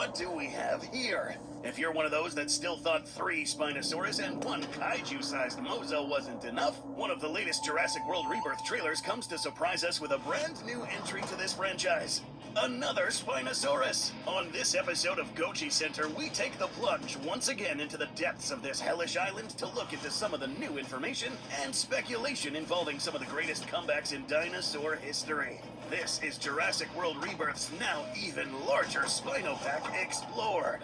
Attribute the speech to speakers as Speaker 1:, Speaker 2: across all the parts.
Speaker 1: what do we have here? If you're one of those that still thought 3 Spinosaurus and 1 kaiju-sized Mozo wasn't enough, one of the latest Jurassic World Rebirth trailers comes to surprise us with a brand new entry to this franchise. Another Spinosaurus! On this episode of Gochi Center, we take the plunge once again into the depths of this hellish island to look into some of the new information and speculation involving some of the greatest comebacks in dinosaur history. This is Jurassic World Rebirth's now even larger Spino Pack Explored.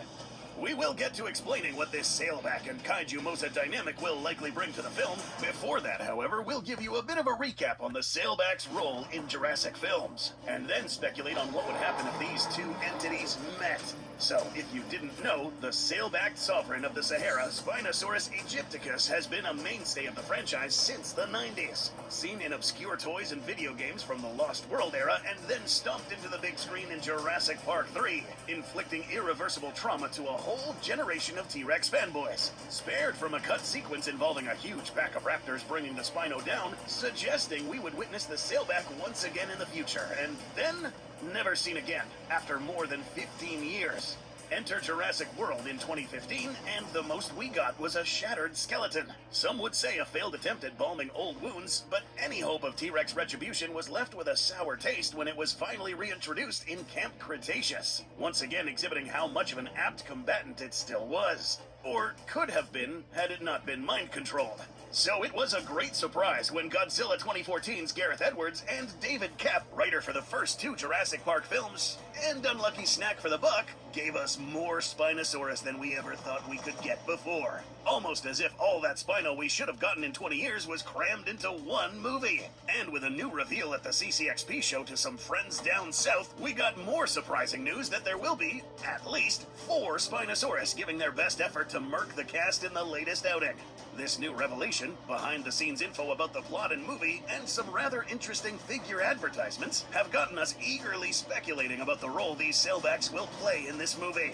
Speaker 1: We will get to explaining what this sailback and kaiju Moza dynamic will likely bring to the film. Before that, however, we'll give you a bit of a recap on the sailback's role in Jurassic films, and then speculate on what would happen if these two entities met. So, if you didn't know, the sailback sovereign of the Sahara, Spinosaurus aegypticus, has been a mainstay of the franchise since the 90s. Seen in obscure toys and video games from the Lost World era, and then stomped into the big screen in Jurassic Park 3, inflicting irreversible trauma to a whole generation of T-Rex fanboys. Spared from a cut sequence involving a huge pack of raptors bringing the Spino down, suggesting we would witness the sailback once again in the future, and then never seen again after more than 15 years. Enter Jurassic World in 2015, and the most we got was a shattered skeleton. Some would say a failed attempt at balming old wounds, but any hope of T-Rex retribution was left with a sour taste when it was finally reintroduced in Camp Cretaceous, once again exhibiting how much of an apt combatant it still was. Or could have been, had it not been mind-controlled. So it was a great surprise when Godzilla 2014's Gareth Edwards and David Koepp, writer for the first 2 Jurassic Park films, and unlucky snack for the buck, gave us more Spinosaurus than we ever thought we could get before. Almost as if all that Spino we should have gotten in 20 years was crammed into one movie. And with a new reveal at the CCXP show to some friends down south, we got more surprising news that there will be, at least, 4 Spinosaurus giving their best effort to murk the cast in the latest outing. This new revelation, behind-the-scenes info about the plot and movie, and some rather interesting figure advertisements have gotten us eagerly speculating about the role these sailbacks will play in this movie.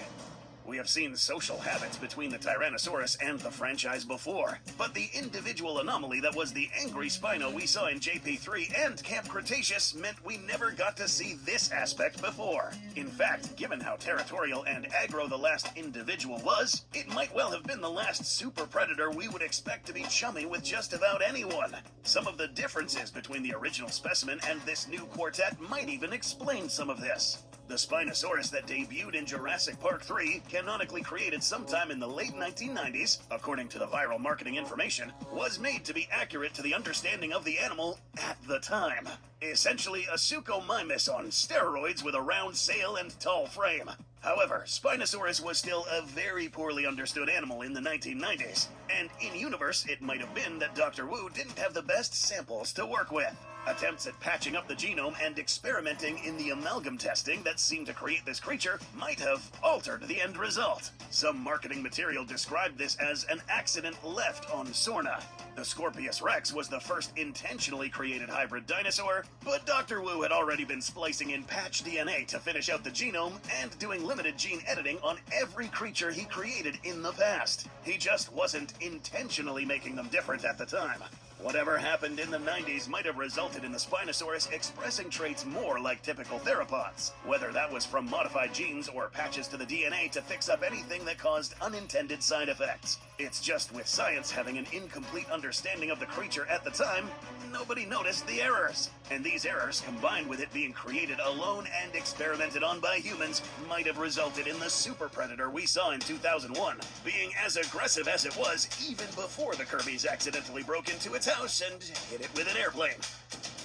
Speaker 1: We have seen social habits between the Tyrannosaurus and the franchise before, but the individual anomaly that was the angry Spino we saw in JP3 and Camp Cretaceous meant we never got to see this aspect before. In fact, given how territorial and aggro the last individual was, it might well have been the last super predator we would expect to be chummy with just about anyone. Some of the differences between the original specimen and this new quartet might even explain some of this. The Spinosaurus that debuted in Jurassic Park 3, canonically created sometime in the late 1990s, according to the viral marketing information, was made to be accurate to the understanding of the animal at the time. Essentially a Suchomimus on steroids with a round sail and tall frame. However, Spinosaurus was still a very poorly understood animal in the 1990s, and in-universe it might have been that Dr. Wu didn't have the best samples to work with. Attempts at patching up the genome and experimenting in the amalgam testing that seemed to create this creature might have altered the end result. Some marketing material described this as an accident left on Sorna. The Scorpius Rex was the first intentionally created hybrid dinosaur, but Dr. Wu had already been splicing in patch DNA to finish out the genome and doing limited gene editing on every creature he created in the past. He just wasn't intentionally making them different at the time. Whatever happened in the 90s might have resulted in the Spinosaurus expressing traits more like typical theropods, whether that was from modified genes or patches to the DNA to fix up anything that caused unintended side effects. It's just with science having an incomplete understanding of the creature at the time, nobody noticed the errors. And these errors, combined with it being created alone and experimented on by humans, might have resulted in the super predator we saw in 2001, being as aggressive as it was even before the Kirby's accidentally broke into its house and hit it with an airplane.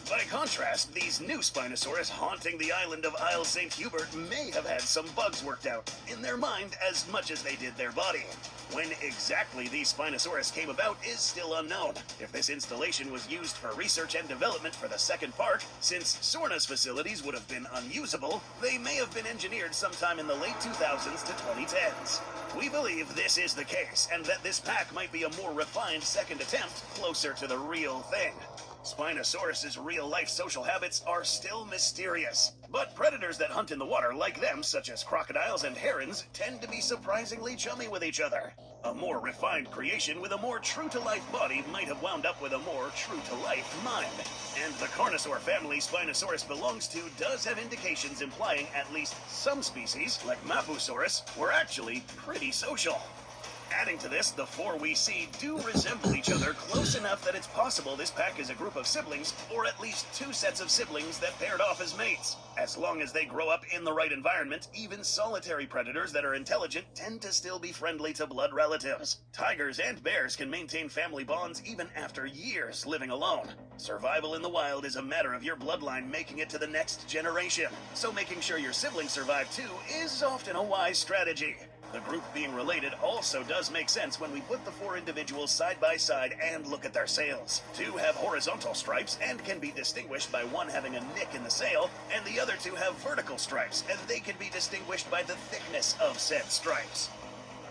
Speaker 1: By contrast, these new Spinosaurus haunting the island of Isle St. Hubert may have had some bugs worked out in their mind as much as they did their body. When exactly these Spinosaurus came about is still unknown. If this installation was used for research and development for the second park, since Sorna's facilities would have been unusable, they may have been engineered sometime in the late 2000s to 2010s. We believe this is the case, and that this pack might be a more refined second attempt closer to the real thing. Spinosaurus's real-life social habits are still mysterious, but predators that hunt in the water like them, such as crocodiles and herons, tend to be surprisingly chummy with each other. A more refined creation with a more true-to-life body might have wound up with a more true-to-life mind. And the Carnosaur family Spinosaurus belongs to does have indications implying at least some species, like Mapusaurus, were actually pretty social. Adding to this, the four we see do resemble each other close enough that it's possible this pack is a group of siblings, or at least two sets of siblings that paired off as mates. As long as they grow up in the right environment, even solitary predators that are intelligent tend to still be friendly to blood relatives. Tigers and bears can maintain family bonds even after years living alone. Survival in the wild is a matter of your bloodline making it to the next generation, so making sure your siblings survive too is often a wise strategy. The group being related also does make sense when we put the four individuals side by side and look at their sails. Two have horizontal stripes and can be distinguished by one having a nick in the sail, and the other two have vertical stripes, and they can be distinguished by the thickness of said stripes.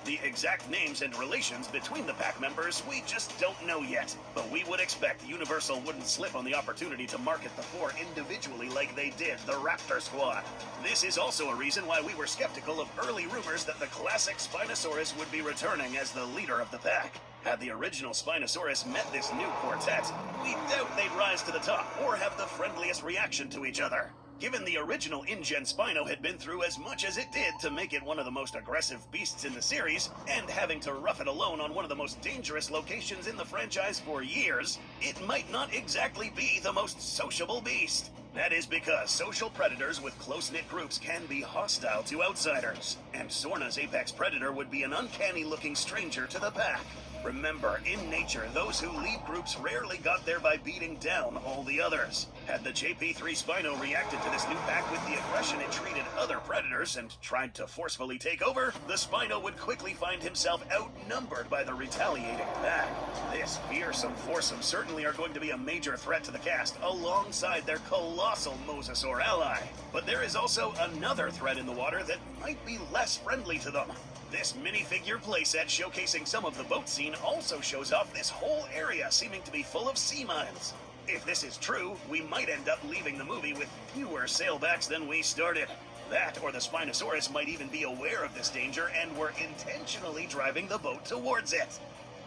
Speaker 1: The exact names and relations between the pack members we just don't know yet, but we would expect Universal wouldn't slip on the opportunity to market the four individually like they did the Raptor Squad. This is also a reason why we were skeptical of early rumors that the classic Spinosaurus would be returning as the leader of the pack. Had the original Spinosaurus met this new quartet, we doubt they'd rise to the top or have the friendliest reaction to each other. Given the original InGen Spino had been through as much as it did to make it one of the most aggressive beasts in the series, and having to rough it alone on one of the most dangerous locations in the franchise for years, it might not exactly be the most sociable beast. That is because social predators with close-knit groups can be hostile to outsiders, and Sorna's apex predator would be an uncanny-looking stranger to the pack. Remember, in nature, those who lead groups rarely got there by beating down all the others. Had the JP3 Spino reacted to this new pack with the aggression it treated other predators and tried to forcefully take over, the Spino would quickly find himself outnumbered by the retaliating pack. This fearsome foursome certainly are going to be a major threat to the cast, alongside their colossal mosasaur ally. But there is also another threat in the water that might be less friendly to them. This minifigure playset showcasing some of the boat scene also shows off this whole area seeming to be full of sea mines. If this is true, we might end up leaving the movie with fewer sailbacks than we started. That, or the Spinosaurus might even be aware of this danger and were intentionally driving the boat towards it.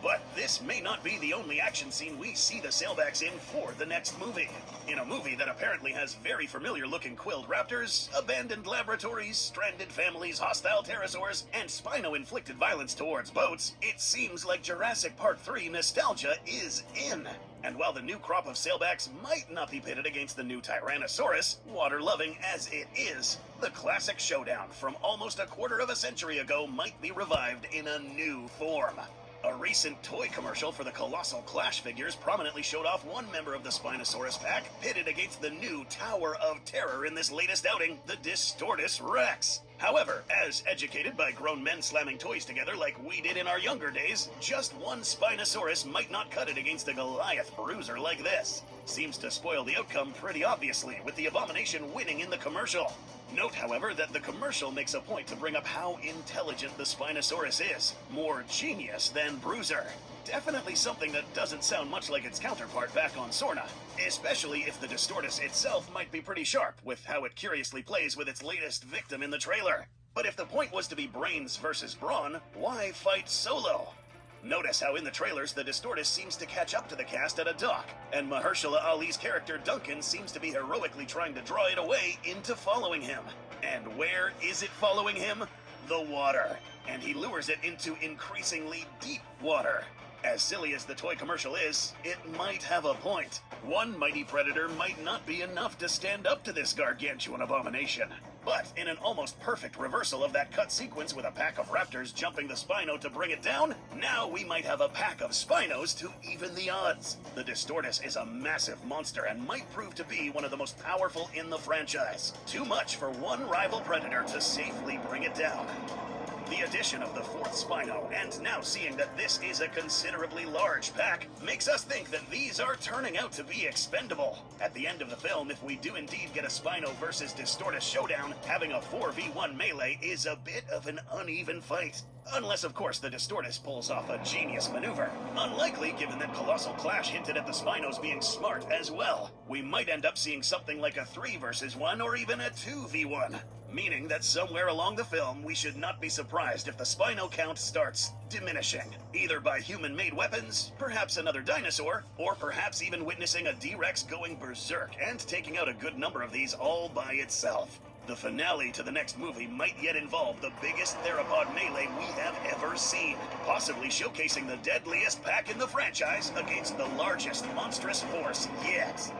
Speaker 1: But this may not be the only action scene we see the sailbacks in for the next movie. In a movie that apparently has very familiar-looking quilled raptors, abandoned laboratories, stranded families, hostile pterosaurs, and Spino-inflicted violence towards boats, it seems like Jurassic Park 3 nostalgia is in. And while the new crop of sailbacks might not be pitted against the new Tyrannosaurus, water-loving as it is, the classic showdown from almost a quarter of a century ago might be revived in a new form. A recent toy commercial for the Colossal Clash figures prominently showed off one member of the Spinosaurus pack pitted against the new Tower of Terror in this latest outing, the distortus Rex. However, as educated by grown men slamming toys together like we did in our younger days, just one Spinosaurus might not cut it against a Goliath bruiser like this. Seems to spoil the outcome pretty obviously, with the Abomination winning in the commercial. Note, however, that the commercial makes a point to bring up how intelligent the Spinosaurus is. More genius than Bruiser. Definitely something that doesn't sound much like its counterpart back on Sorna, especially if the distortus itself might be pretty sharp with how it curiously plays with its latest victim in the trailer. But if the point was to be brains versus brawn, why fight solo? Notice how in the trailers the distortus seems to catch up to the cast at a dock, and Mahershala Ali's character Duncan seems to be heroically trying to draw it away into following him. And where is it following him? The water. And he lures it into increasingly deep water. As silly as the toy commercial is, it might have a point. One mighty predator might not be enough to stand up to this gargantuan abomination. But in an almost perfect reversal of that cut sequence with a pack of raptors jumping the Spino to bring it down, now we might have a pack of Spinos to even the odds. The distortus is a massive monster and might prove to be one of the most powerful in the franchise. Too much for one rival predator to safely bring it down. The addition of the fourth Spino, and now seeing that this is a considerably large pack, makes us think that these are turning out to be expendable. At the end of the film, if we do indeed get a Spino versus distortus showdown, having a 4v1 melee is a bit of an uneven fight. Unless, of course, the distortus pulls off a genius maneuver. Unlikely, given that Colossal Clash hinted at the Spinos being smart as well. We might end up seeing something like a 3 versus 1 or even a 2v1. Meaning that somewhere along the film, we should not be surprised if the Spino count starts diminishing. Either by human-made weapons, perhaps another dinosaur, or perhaps even witnessing a D-Rex going berserk and taking out a good number of these all by itself. The finale to the next movie might yet involve the biggest theropod melee we have ever seen, possibly showcasing the deadliest pack in the franchise against the largest monstrous force yet.